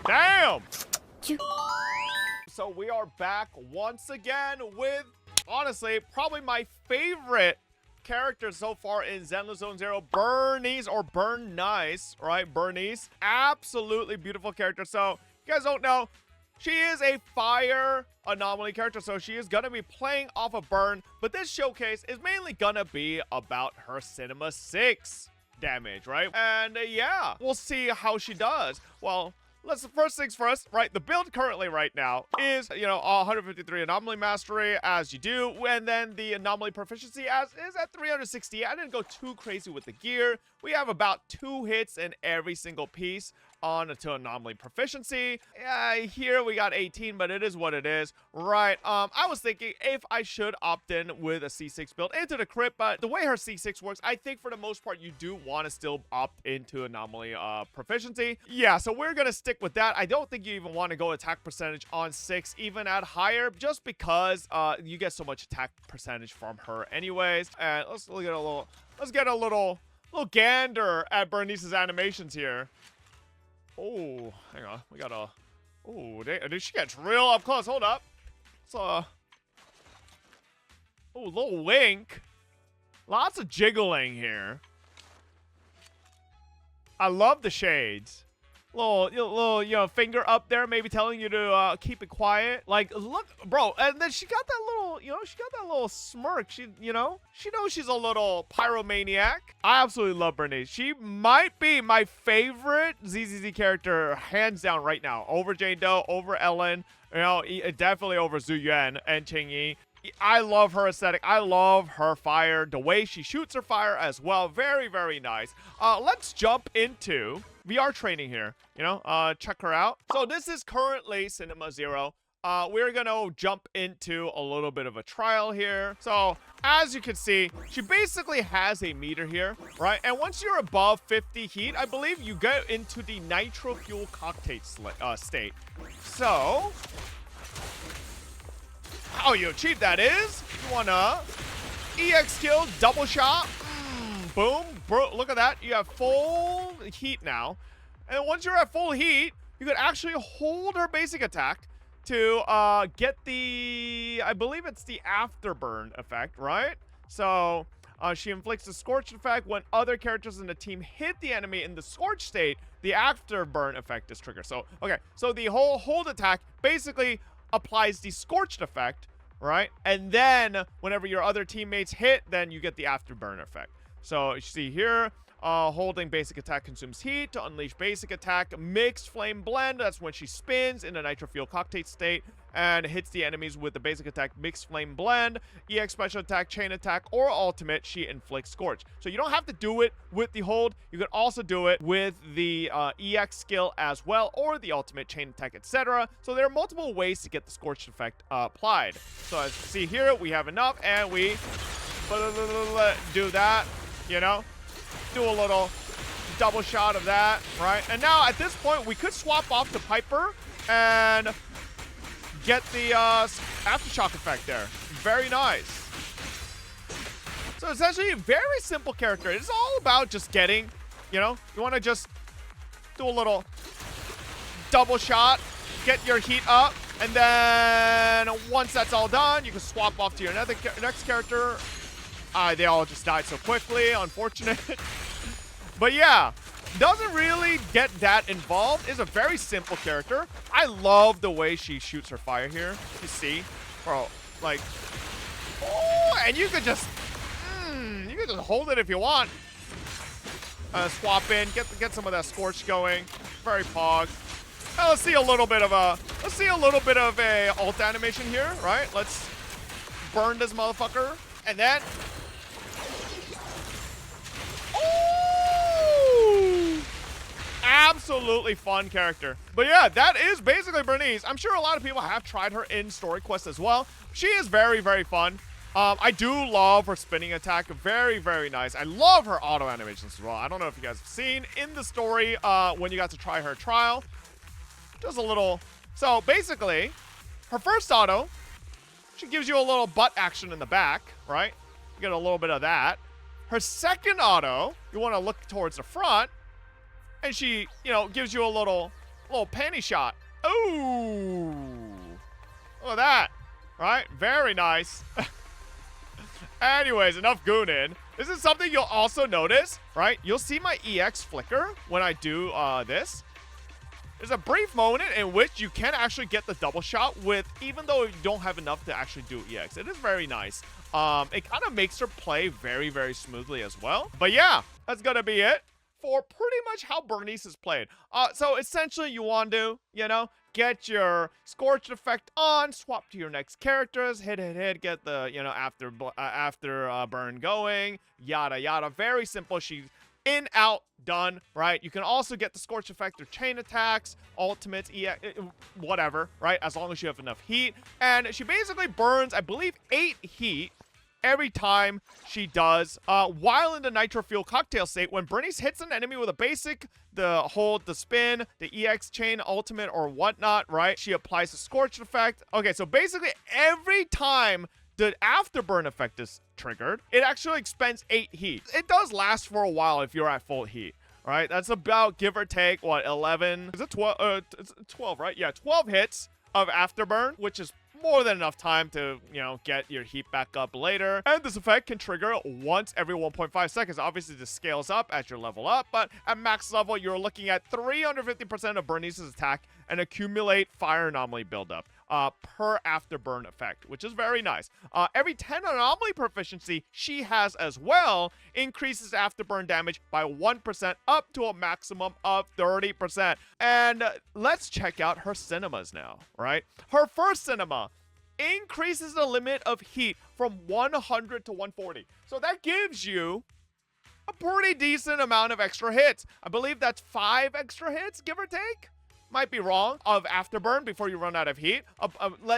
Damn! So we are back once again with, honestly, probably my favorite character so far in Zenless Zone Zero, Burnice, or Burnice, right? Burnice. Absolutely beautiful character. So, if you guys don't know, she is a fire anomaly character, so she is gonna be playing off of Burn, but this showcase is mainly gonna be about her Cinema 6 damage, right? And yeah, we'll see how she does. Well, first things first, right? The build currently right now is, 153 anomaly mastery as you do, and then the anomaly proficiency is at 360. I didn't go too crazy with the gear. We have about 2 hits in every single piece on to anomaly proficiency. Here we got 18, but it is what it is, right? I was thinking if I should opt in with a C6 build into the crit, but the way her C6 works, I think for the most part you do want to still opt into anomaly proficiency. Yeah, so we're gonna stick with that. I don't think you even want to go attack percentage on 6, even at higher, just because you get so much attack percentage from her anyways. And let's get a little gander at Burnice's animations here. Oh, hang on. We got a... Oh, dude, she gets real up close. Hold up. It's oh, little wink. Lots of jiggling here. I love the shades. Little, finger up there, maybe telling you to keep it quiet. Like, look, bro, and then she got that little, smirk. She knows she's a little pyromaniac. I absolutely love Burnice. She might be my favorite ZZZ character, hands down, right now. Over Jane Doe, over Ellen, definitely over Zhu Yuan and Qingyi. I love her aesthetic. I love her fire. The way she shoots her fire as well. Very, very nice. Let's jump into VR training here. Check her out. So this is currently Cinema Zero. We're gonna jump into a little bit of a trial here. So as you can see, she basically has a meter here, right? And once you're above 50 heat, I believe you get into the nitro fuel cocktail state. So how you achieve that is you wanna EX kill, double shot, boom, bro. Look at that. You have full heat now. And once you're at full heat, you could actually hold her basic attack to get the, I believe it's the afterburn effect, right? So she inflicts a scorched effect when other characters in the team hit the enemy in the scorched state. The afterburn effect is triggered. So, okay, so the whole hold attack basically applies the scorched effect, right? And then whenever your other teammates hit, then you get the afterburn effect. So you see here, holding basic attack consumes heat to unleash basic attack. Mixed flame blend, that's when she spins in a nitro fuel cocktail state and hits the enemies with the basic attack mixed flame blend. EX special attack, chain attack, or ultimate, she inflicts scorch. So you don't have to do it with the hold. You could also do it with the EX skill as well, or the ultimate, chain attack, etc. So there are multiple ways to get the scorched effect applied. So as you see here, we have enough, and we do that, do a little double shot of that, right? And now at this point, we could swap off the Piper and get the aftershock effect there. Very nice. So essentially a very simple character. It's all about just getting, you want to just do a little double shot, get your heat up, and then once that's all done, you can swap off to your next character. They all just died so quickly, unfortunate. But yeah, doesn't really get that involved. Is a very simple character. I love the way she shoots her fire here. You see, bro, like, oh, and you could just hold it if you want. Swap in, get some of that scorch going. Very pog. Now let's see a little bit of a ult animation here, right? Let's burn this motherfucker, and then. Absolutely fun character. But yeah, that is basically Burnice. I'm sure a lot of people have tried her in story quests as well. She is very, very fun. I do love her spinning attack. Very, very nice. I love her auto animations as well. I don't know if you guys have seen in the story when you got to try her trial. Just a little. So basically, her first auto, she gives you a little butt action in the back, right? You get a little bit of that. Her second auto, you want to look towards the front. And she, gives you a little Little panty shot. Ooh. Look at that. Right? Very nice. Anyways, enough gooning. This is something you'll also notice, right? You'll see my EX flicker when I do this. There's a brief moment in which you can actually get the double shot with, even though you don't have enough to actually do EX. It is very nice. It kind of makes her play very, very smoothly as well. But yeah, that's gonna be it for pretty much how Burnice is played. So essentially you want to, get your Scorched effect on, swap to your next characters, hit, get the, after burn going, yada, yada. Very simple. She's in, out, done, right? You can also get the Scorched effect or chain attacks, ultimates, whatever, right? As long as you have enough heat. And she basically burns, I believe, 8 heat every time she does, while in the nitro fuel cocktail state. When Burnice hits an enemy with a basic, the hold, the spin, the EX chain, ultimate, or whatnot, right? She applies the Scorched effect. Okay, so basically every time the afterburn effect is triggered, it actually expends 8 heat. It does last for a while if you're at full heat, right? That's about, give or take, what, 11? Is it 12? It's 12, right? Yeah, 12 hits of afterburn, which is more than enough time to, get your heat back up later. And this effect can trigger once every 1.5 seconds. Obviously, this scales up as you level up, but at max level, you're looking at 350% of Burnice's attack and accumulate fire anomaly buildup per afterburn effect, which is very nice. Every 10 anomaly proficiency she has as well increases afterburn damage by 1% up to a maximum of 30%. And let's check out her cinemas now, right? Her first cinema increases the limit of heat from 100 to 140. So that gives you a pretty decent amount of extra hits. I believe that's 5 extra hits, give or take. Might be wrong, of afterburn before you run out of heat.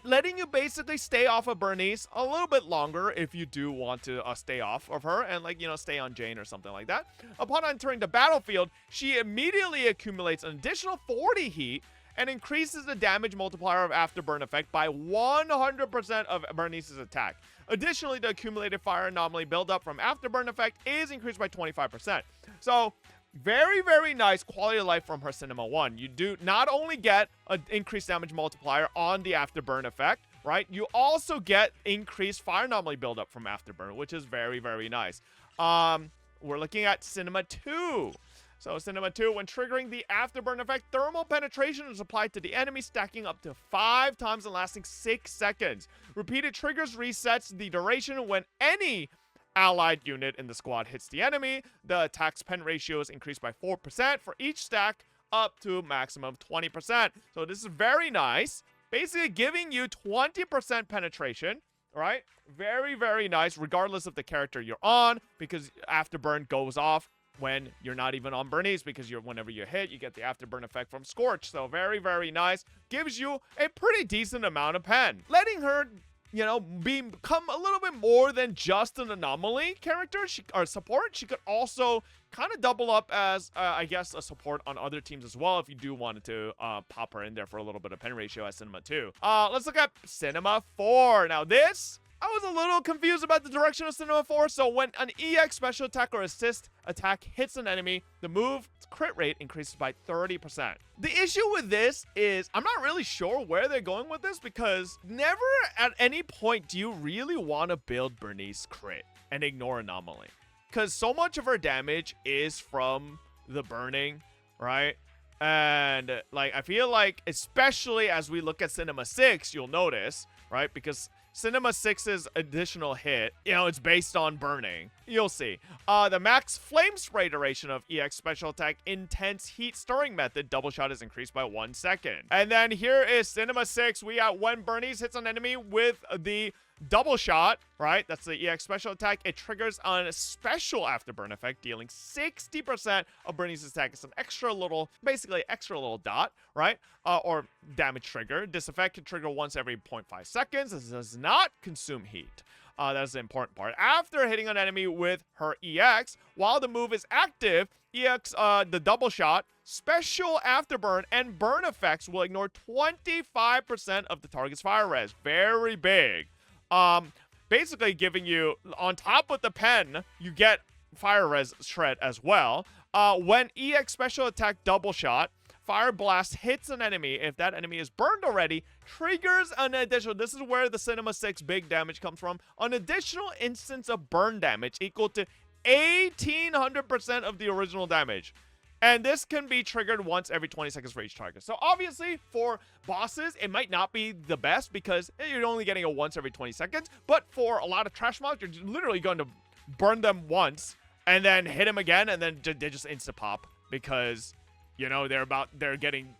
Letting you basically stay off of Burnice a little bit longer if you do want to stay off of her and, stay on Jane or something like that. Upon entering the battlefield, she immediately accumulates an additional 40 heat and increases the damage multiplier of afterburn effect by 100% of Burnice's attack. Additionally, the accumulated fire anomaly buildup from afterburn effect is increased by 25%. So, very, very nice quality of life from her Cinema 1. You do not only get an increased damage multiplier on the afterburn effect, right? You also get increased fire anomaly buildup from afterburn, which is very, very nice. We're looking at Cinema 2. So Cinema 2, when triggering the afterburn effect, thermal penetration is applied to the enemy, stacking up to 5 times and lasting 6 seconds. Repeated triggers resets the duration when any allied unit in the squad hits the enemy. The attack's pen ratio is increased by 4% for each stack, up to a maximum of 20%. So this is very nice. Basically giving you 20% penetration, right? Very, very nice, regardless of the character you're on, because afterburn goes off when you're not even on Burnice, because whenever you hit, you get the afterburn effect from Scorch. So very, very nice. Gives you a pretty decent amount of pen. Letting her, become a little bit more than just an anomaly character or support. She could also kind of double up as, I guess, a support on other teams as well if you do wanted to pop her in there for a little bit of pen ratio as Cinema 2. Let's look at Cinema 4. Now this, I was a little confused about the direction of Cinema 4. So when an EX special attack or assist attack hits an enemy, the move crit rate increases by 30%. The issue with this is I'm not really sure where they're going with this, because never at any point do you really want to build Burnice crit and ignore anomaly, because so much of her damage is from the burning, right? And I feel like, especially as we look at Cinema 6, you'll notice, right? Because Cinema 6's additional hit, it's based on burning. You'll see. The max flame spray duration of EX special attack intense heat stirring method double shot is increased by 1 second. And then here is Cinema 6. We got when Burnice hits an enemy with the double shot, right? That's the EX special attack. It triggers on a special afterburn effect, dealing 60% of Burnice's attack. It's an basically extra little dot, right? Or damage trigger. This effect can trigger once every 0.5 seconds. This does not consume heat. That is the important part. After hitting an enemy with her EX, while the move is active, EX, the double shot, special afterburn, and burn effects will ignore 25% of the target's fire res. Very big. Basically giving you, on top of the pen, you get fire res shred as well. When EX special attack double shot Fire Blast hits an enemy. If that enemy is burned already, triggers an additional, this is where the Cinema 6 big damage comes from, an additional instance of burn damage equal to 1800% of the original damage. And this can be triggered once every 20 seconds for each target. So obviously, for bosses, it might not be the best because you're only getting a once every 20 seconds. But for a lot of trash mobs, you're literally going to burn them once and then hit them again, and then they just insta-pop because, you know, they're getting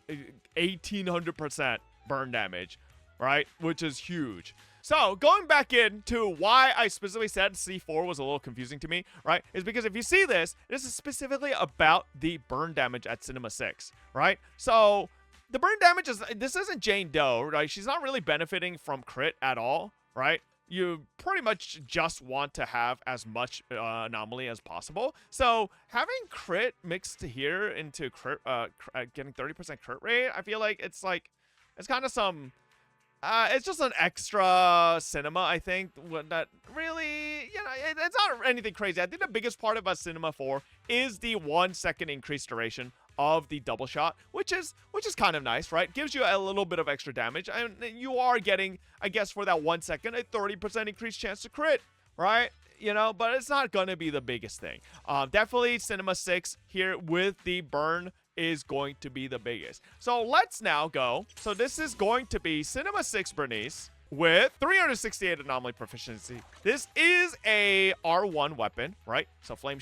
1800% burn damage, right? Which is huge. So, going back into why I specifically said C4 was a little confusing to me, right, is because if you see this is specifically about the burn damage at Cinema 6, right? So, the burn damage this isn't Jane Doe, right? She's not really benefiting from crit at all, right? You pretty much just want to have as much anomaly as possible. So, having crit mixed here into crit, getting 30% crit rate, I feel like it's kind of some... it's just an extra cinema, I think, that really, you know, it's not anything crazy. I think the biggest part about Cinema 4 is the 1 second increased duration of the double shot, which is kind of nice, right? Gives you a little bit of extra damage, and you are getting, I guess, for that 1 second, a 30% increased chance to crit, right? You know, but it's not going to be the biggest thing. Definitely Cinema 6 here with the burn is going to be the biggest. So let's now go. So this is going to be Cinema 6 Burnice with 368 anomaly proficiency. This is a R1 weapon, right? So flame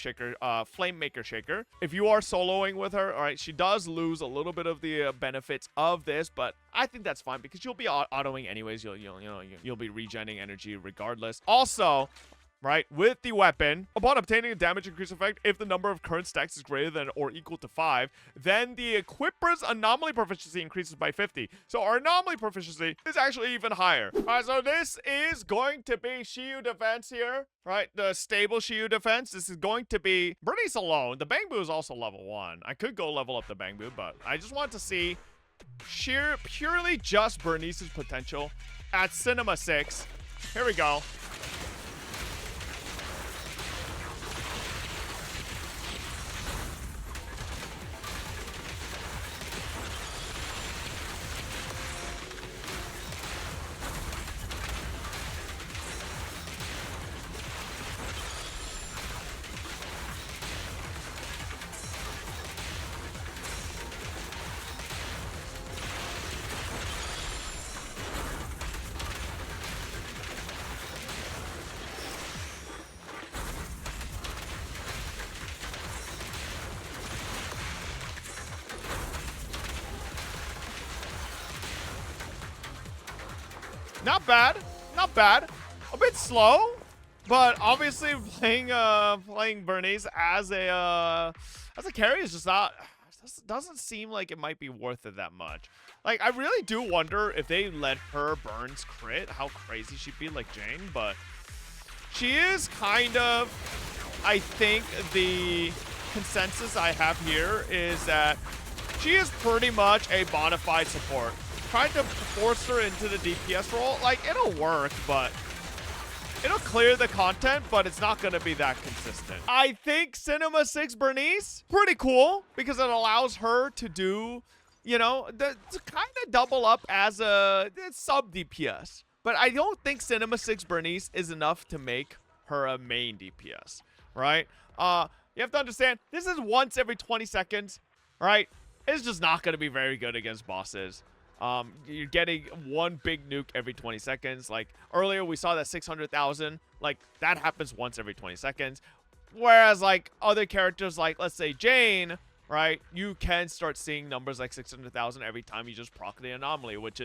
maker shaker. If you are soloing with her, all right, she does lose a little bit of the benefits of this, but I think that's fine because you'll be autoing anyways. You'll be regenerating energy regardless. Also, right, with the weapon, upon obtaining a damage increase effect, if the number of current stacks is greater than or equal to 5, then the equipper's anomaly proficiency increases by 50. So our anomaly proficiency is actually even higher. All right, so this is going to be Shiyu defense here, right? The stable Shiyu defense. This is going to be Burnice alone. The Bangbu is also level 1. I could go level up the Bangbu, but I just want to see purely just Burnice's potential at Cinema 6. Here we go. Not bad, not bad. A bit slow, but obviously playing Burnice as a carry is just not, doesn't seem like it might be worth it that much. Like, I really do wonder if they let her burns crit, how crazy she'd be like Jane, but she is kind of, I think the consensus I have here is that she is pretty much a bona fide support. Trying to force her into the DPS role, like, it'll work, but it'll clear the content, but it's not going to be that consistent. I think Cinema 6 Burnice, pretty cool, because it allows her to do, you know, to kind of double up as a sub DPS. But I don't think Cinema 6 Burnice is enough to make her a main DPS, right? You have to understand, this is once every 20 seconds, right? It's just not going to be very good against bosses. You're getting one big nuke every 20 seconds. Like, earlier we saw that 600,000. Like, that happens once every 20 seconds. Whereas, like, other characters, like, let's say Jane, right? You can start seeing numbers like 600,000 every time you just proc the anomaly, which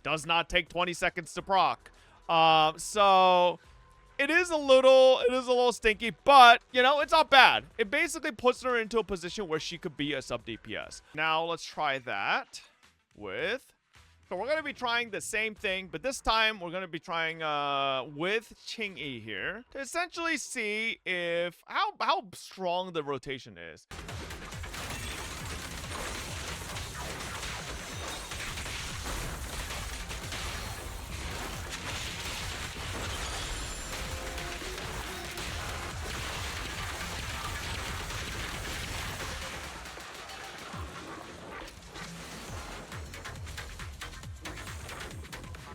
does not take 20 seconds to proc. So it is a little stinky, but, you know, it's not bad. It basically puts her into a position where she could be a sub DPS. Now, let's try that with... So we're going to be trying the same thing, but this time we're going to be trying with Qingyi here to essentially see if how strong the rotation is.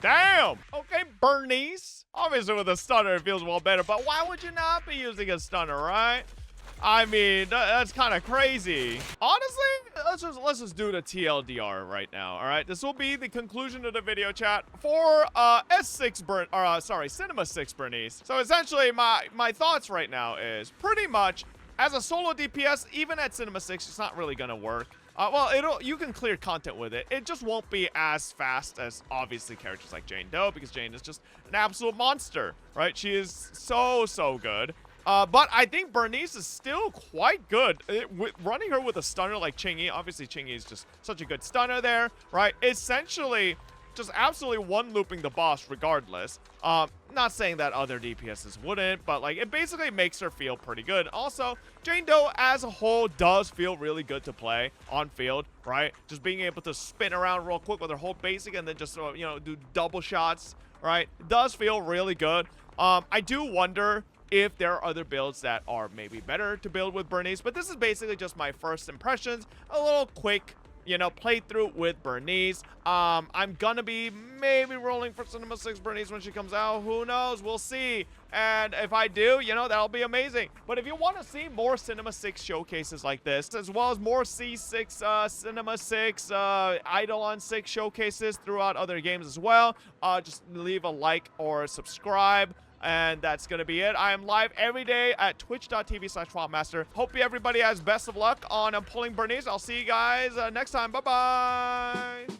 Damn. Okay, Burnice. Obviously, with a stunner, it feels well better. But why would you not be using a stunner, right? I mean, that's kind of crazy. Honestly, let's just do the TLDR right now. All right, this will be the conclusion of the video, chat, for Cinema 6 Burnice. So essentially, my thoughts right now is pretty much as a solo DPS, even at Cinema 6, it's not really gonna work. Well, you can clear content with it. It just won't be as fast as, obviously, characters like Jane Doe, because Jane is just an absolute monster, right? She is so good. But I think Burnice is still quite good. Running her with a stunner like Qingyi, obviously Qingyi is just such a good stunner there, right? Essentially, just absolutely one-looping the boss regardless. Not saying that other DPSs wouldn't, but like it basically makes her feel pretty good. Also, Jane Doe as a whole does feel really good to play on field, right? Just being able to spin around real quick with her whole basic and then just, you know, do double shots, right? It does feel really good. I do wonder if there are other builds that are maybe better to build with Burnice, but this is basically just my first impressions, a little quick, you know, playthrough with Burnice. I'm gonna be maybe rolling for Cinema 6 Burnice when she comes out. Who knows? We'll see. And if I do, you know, that'll be amazing. But if you want to see more Cinema 6 showcases like this, as well as more C6, Cinema 6, Eidolon 6 showcases throughout other games as well, just leave a like or subscribe. And that's going to be it. I am live every day at twitch.tv/FontMaster. Hope everybody has best of luck on pulling Burnice. I'll see you guys next time. Bye-bye.